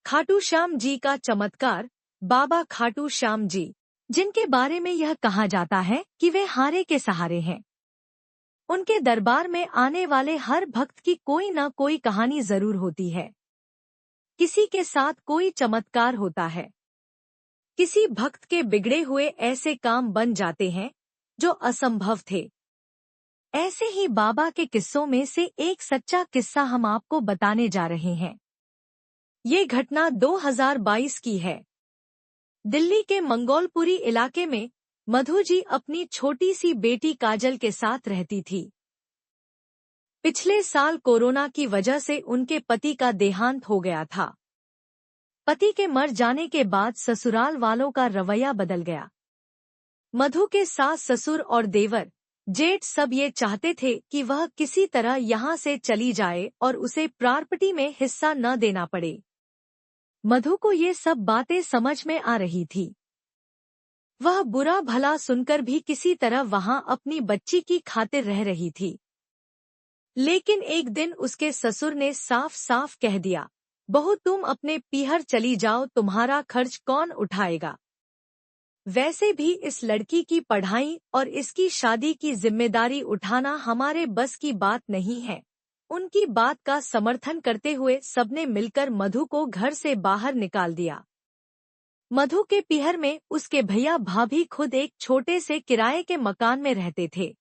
खाटू श्याम जी का चमत्कार। बाबा खाटू श्याम जी, जिनके बारे में यह कहा जाता है कि वे हारे के सहारे हैं। उनके दरबार में आने वाले हर भक्त की कोई न कोई कहानी जरूर होती है। किसी के साथ कोई चमत्कार होता है। किसी भक्त के बिगड़े हुए ऐसे काम बन जाते हैं जो असंभव थे। ऐसे ही बाबा के किस्सों में से एक सच्चा किस्सा हम आपको बताने जा रहे हैं। ये घटना 2022 की है। दिल्ली के मंगोलपुरी इलाके में मधु जी अपनी छोटी सी बेटी काजल के साथ रहती थी। पिछले साल कोरोना की वजह से उनके पति का देहांत हो गया था। पति के मर जाने के बाद ससुराल वालों का रवैया बदल गया। मधु के सास ससुर और देवर जेठ सब ये चाहते थे कि वह किसी तरह यहाँ से चली जाए और उसे प्रॉपर्टी में हिस्सा न देना पड़े। मधु को ये सब बातें समझ में आ रही थी। वह बुरा भला सुनकर भी किसी तरह वहां अपनी बच्ची की खातिर रह रही थी। लेकिन एक दिन उसके ससुर ने साफ साफ कह दिया, बहू तुम अपने पीहर चली जाओ, तुम्हारा खर्च कौन उठाएगा। वैसे भी इस लड़की की पढ़ाई और इसकी शादी की जिम्मेदारी उठाना हमारे बस की बात नहीं है। उनकी बात का समर्थन करते हुए सबने मिलकर मधु को घर से बाहर निकाल दिया। मधु के पीहर में उसके भैया भाभी खुद एक छोटे से किराए के मकान में रहते थे,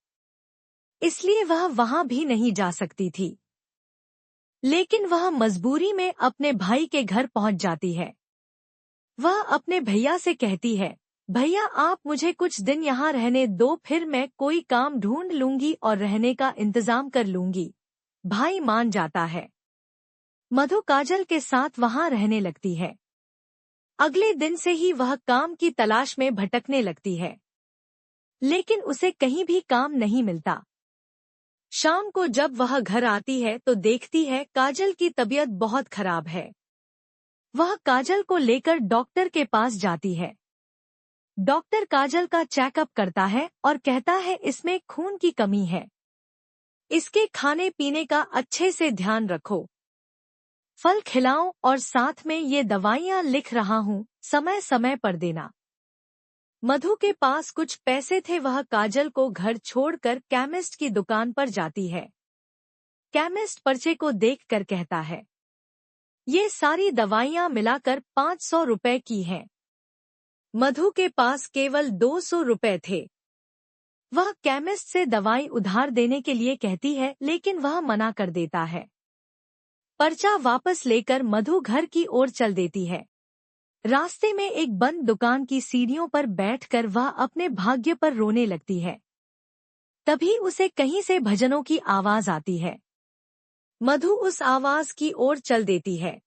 इसलिए वह वहां भी नहीं जा सकती थी। लेकिन वह मजबूरी में अपने भाई के घर पहुंच जाती है। वह अपने भैया से कहती है, भैया आप मुझे कुछ दिन यहाँ रहने दो, फिर मैं कोई काम ढूंढ लूंगी और रहने का इंतजाम कर लूंगी। भाई मान जाता है। मधु काजल के साथ वहां रहने लगती है। अगले दिन से ही वह काम की तलाश में भटकने लगती है, लेकिन उसे कहीं भी काम नहीं मिलता। शाम को जब वह घर आती है तो देखती है काजल की तबीयत बहुत खराब है। वह काजल को लेकर डॉक्टर के पास जाती है। डॉक्टर काजल का चेकअप करता है और कहता है इसमें खून की कमी है। इसके खाने पीने का अच्छे से ध्यान रखो, फल खिलाओ और साथ में ये दवाइयाँ लिख रहा हूँ, समय समय पर देना। मधु के पास कुछ पैसे थे। वह काजल को घर छोड़कर केमिस्ट की दुकान पर जाती है। केमिस्ट पर्चे को देखकर कहता है, ये सारी दवाइयाँ मिलाकर 500 रुपए की हैं। मधु के पास केवल 200 रुपए थे। वह केमिस्ट से दवाई उधार देने के लिए कहती है, लेकिन वह मना कर देता है। पर्चा वापस लेकर मधु घर की ओर चल देती है। रास्ते में एक बंद दुकान की सीढ़ियों पर बैठकर वह अपने भाग्य पर रोने लगती है। तभी उसे कहीं से भजनों की आवाज आती है। मधु उस आवाज की ओर चल देती है।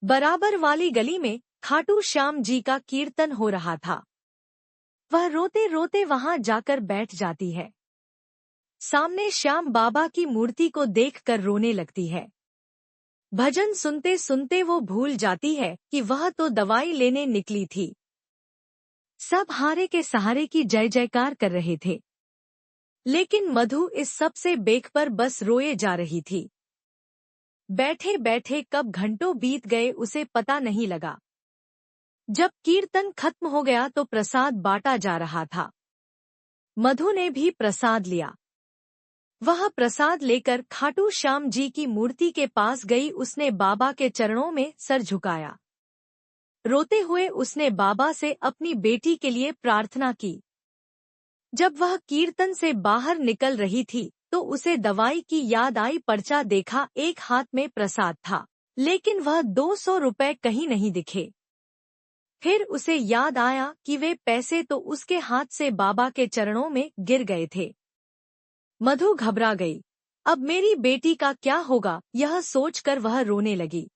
बराबर वाली गली में खाटू श्याम जी का कीर्तन हो रहा था। वह रोते रोते वहां जाकर बैठ जाती है। सामने श्याम बाबा की मूर्ति को देखकर रोने लगती है। भजन सुनते सुनते वो भूल जाती है कि वह तो दवाई लेने निकली थी। सब हारे के सहारे की जय जयकार कर रहे थे, लेकिन मधु इस सब से बेखबर बस रोए जा रही थी। बैठे बैठे कब घंटों बीत गए उसे पता नहीं लगा। जब कीर्तन खत्म हो गया तो प्रसाद बांटा जा रहा था। मधु ने भी प्रसाद लिया। वह प्रसाद लेकर खाटू श्याम जी की मूर्ति के पास गई। उसने बाबा के चरणों में सर झुकाया। रोते हुए उसने बाबा से अपनी बेटी के लिए प्रार्थना की। जब वह कीर्तन से बाहर निकल रही थी तो उसे दवाई की याद आई। पर्चा देखा, एक हाथ में प्रसाद था, लेकिन वह 200 रुपए कहीं नहीं दिखे। फिर उसे याद आया कि वे पैसे तो उसके हाथ से बाबा के चरणों में गिर गए थे। मधु घबरा गई। अब मेरी बेटी का क्या होगा, यह सोचकर वह रोने लगी।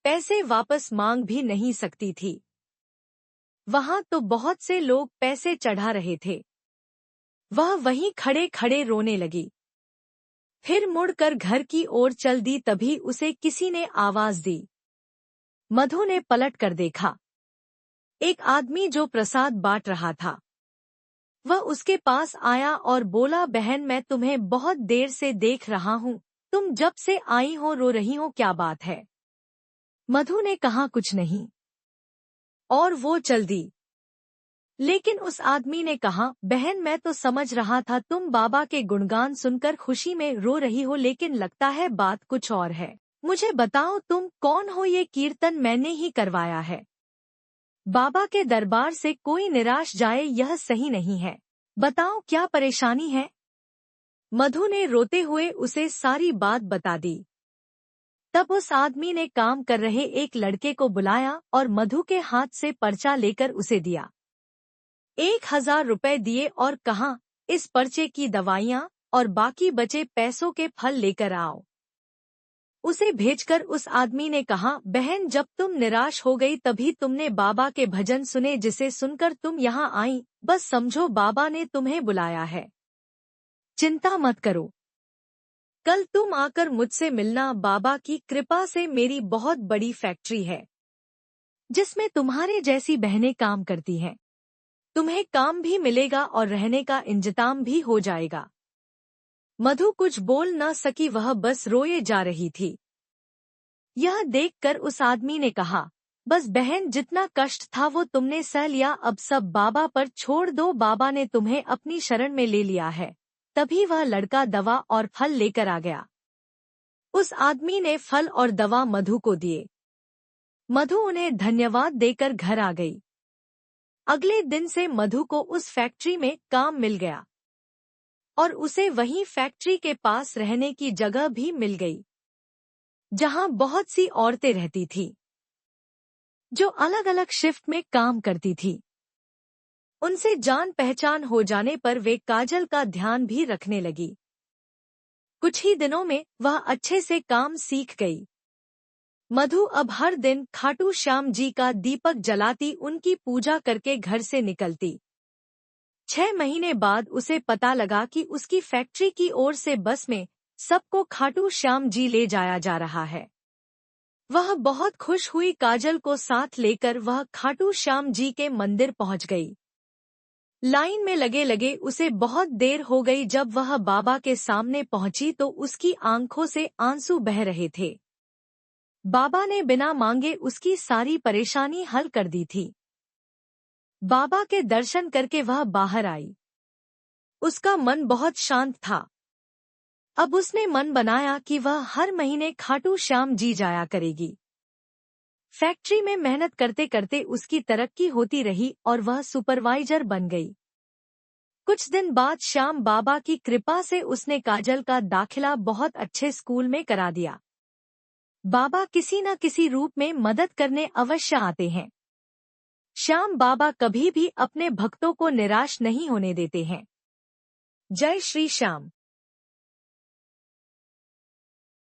पैसे वापस मांग भी नहीं सकती थी। वहां तो बहुत से लोग पैसे चढ़ा रहे थे। वह वहीं खड़े खड़े रोने लगी। फिर मुड़कर घर की ओर चल दी। तभी उसे किसी ने आवाज दी। मधु ने पलट कर देखा। एक आदमी जो प्रसाद बांट रहा था। वह उसके पास आया और बोला, बहन मैं तुम्हें बहुत देर से देख रहा हूँ, तुम जब से आई हो रो रही हो, क्या बात है। मधु ने कहा कुछ नहीं और वो चल दी। लेकिन उस आदमी ने कहा, बहन मैं तो समझ रहा था तुम बाबा के गुणगान सुनकर खुशी में रो रही हो, लेकिन लगता है बात कुछ और है। मुझे बताओ तुम कौन हो? ये कीर्तन मैंने ही करवाया है। बाबा के दरबार से कोई निराश जाए यह सही नहीं है। बताओ क्या परेशानी है? मधु ने रोते हुए उसे सारी बात बता दी। तब उस आदमी ने काम कर रहे एक लड़के को बुलाया और मधु के हाथ से पर्चा लेकर उसे दिया। 1000 रुपए दिए और कहा, इस पर्चे की दवाइयाँ और बाकी बचे पैसों के फल लेकर आओ। उसे भेजकर उस आदमी ने कहा, बहन जब तुम निराश हो गई तभी तुमने बाबा के भजन सुने जिसे सुनकर तुम यहाँ आई। बस समझो बाबा ने तुम्हें बुलाया है। चिंता मत करो। कल तुम आकर मुझसे मिलना। बाबा की कृपा से मेरी बहुत बड़ी फैक्ट्री है जिसमें तुम्हारे जैसी बहनें काम करती हैं। तुम्हें काम भी मिलेगा और रहने का इंतजाम भी हो जाएगा। मधु कुछ बोल न सकी, वह बस रोए जा रही थी। यह देखकर उस आदमी ने कहा, बस बहन जितना कष्ट था वो तुमने सह लिया, अब सब बाबा पर छोड़ दो। बाबा ने तुम्हें अपनी शरण में ले लिया है। तभी वह लड़का दवा और फल लेकर आ गया। उस आदमी ने फल और दवा मधु को दिए। मधु उन्हें धन्यवाद देकर घर आ गई। अगले दिन से मधु को उस फैक्ट्री में काम मिल गया और उसे वहीं फैक्ट्री के पास रहने की जगह भी मिल गई, जहां बहुत सी औरतें रहती थीं, जो अलग अलग शिफ्ट में काम करती थी। उनसे जान पहचान हो जाने पर वे काजल का ध्यान भी रखने लगी। कुछ ही दिनों में वह अच्छे से काम सीख गई। मधु अब हर दिन खाटू श्याम जी का दीपक जलाती, उनकी पूजा करके घर से निकलती। 6 महीने बाद उसे पता लगा कि उसकी फैक्ट्री की ओर से बस में सबको खाटू श्याम जी ले जाया जा रहा है। वह बहुत खुश हुई। काजल को साथ लेकर वह खाटू श्याम जी के मंदिर पहुंच गई। लाइन में लगे लगे उसे बहुत देर हो गई। जब वह बाबा के सामने पहुंची तो उसकी आंखों से आंसू बह रहे थे। बाबा ने बिना मांगे उसकी सारी परेशानी हल कर दी थी। बाबा के दर्शन करके वह बाहर आई। उसका मन बहुत शांत था। अब उसने मन बनाया कि वह हर महीने खाटू श्याम जी जाया करेगी। फैक्ट्री में मेहनत करते करते उसकी तरक्की होती रही और वह सुपरवाइजर बन गई। कुछ दिन बाद श्याम बाबा की कृपा से उसने काजल का दाखिला बहुत अच्छे स्कूल में करा दिया। बाबा किसी न किसी रूप में मदद करने अवश्य आते हैं। श्याम बाबा कभी भी अपने भक्तों को निराश नहीं होने देते हैं। जय श्री श्याम।